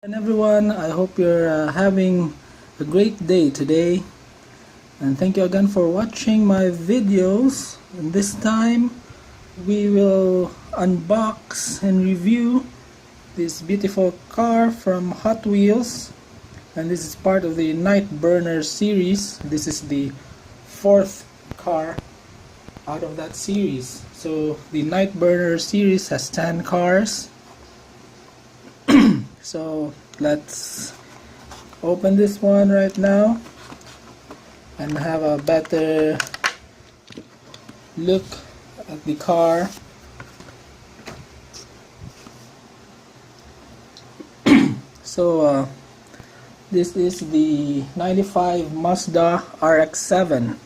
And everyone, I hope you're having a great day today, and thank you again for watching my videos. And this time we will unbox and review this beautiful car from Hot Wheels, and this is part of the Night Burner series. This is the fourth car out of that series. So the Night Burner series has 10 cars. So let's open this one right now and have a better look at the car. So this is the 95 Mazda Rx-7.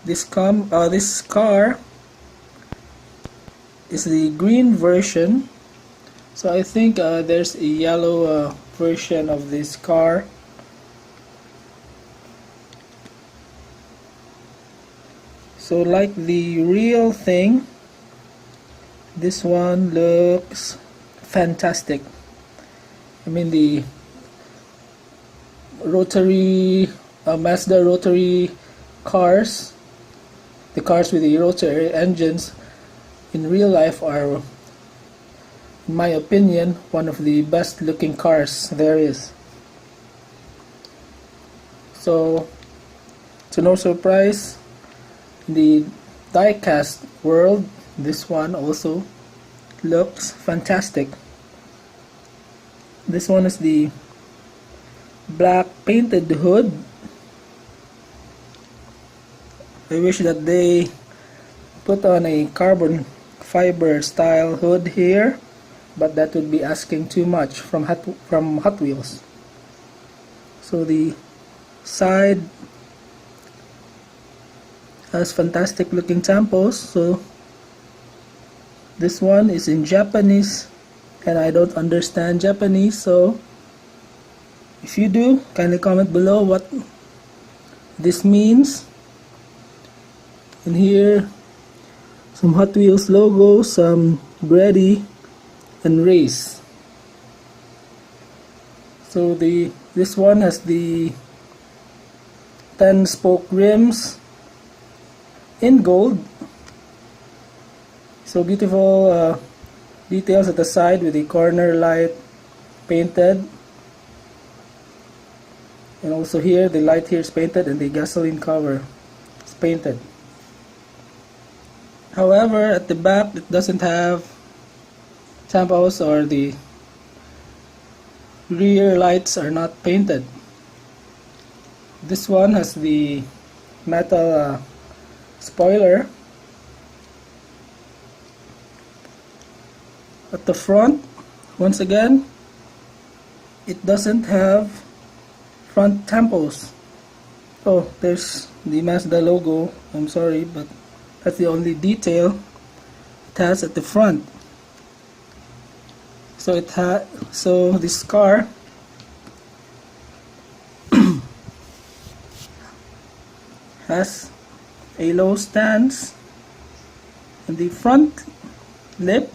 This car is the green version. So I think there's a yellow version of this car. So like the real thing, this one looks fantastic. I mean, the rotary Mazda rotary cars, the cars with the rotary engines in real life are, in my opinion, one of the best looking cars there is. So, to no surprise, in the Diecast world, this one also looks fantastic. This one is the black painted hood. I wish that they put on a carbon fiber style hood here, but that would be asking too much from Hot Wheels. So the side has fantastic looking tampos. So this one is in Japanese and I don't understand Japanese, so if you do, kindly comment below what this means. And here some Hot Wheels logo, some Ready and Race. So this one has the 10 spoke rims in gold. So beautiful details at the side with the corner light painted, and also here the light here is painted and the gasoline cover is painted. However, at the back it doesn't have tampos, or the rear lights are not painted. This one has the metal spoiler. At the front, once again, it doesn't have front tampos. Oh, there's the Mazda logo. I'm sorry, but that's the only detail it has at the front. So this car has a low stance, and the front lip,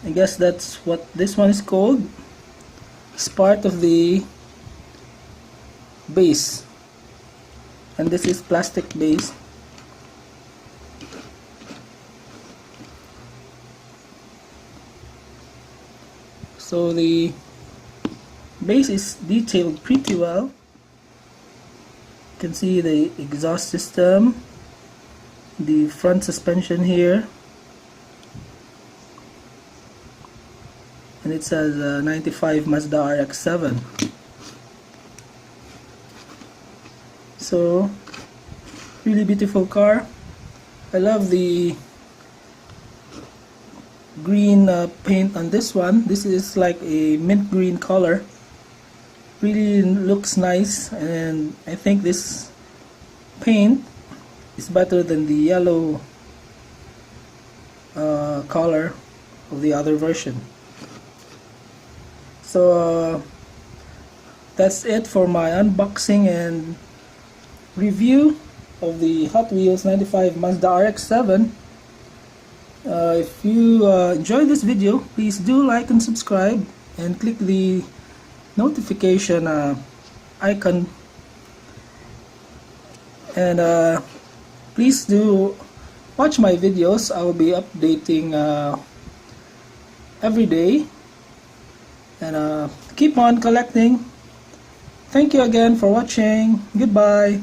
I guess that's what this one is called, is part of the base, and this is plastic base. So the base is detailed pretty well. You can see the exhaust system, the front suspension here, and it says 95 Mazda Rx-7. So really beautiful car. I love the green paint on this one. This is like a mint green color. Really looks nice, and I think this paint is better than the yellow color of the other version. So that's it for my unboxing and review of the Hot Wheels 95 Mazda Rx-7. If you enjoyed this video, please do like and subscribe and click the notification icon, and please do watch my videos. I will be updating every day, and keep on collecting. Thank you again for watching. Goodbye.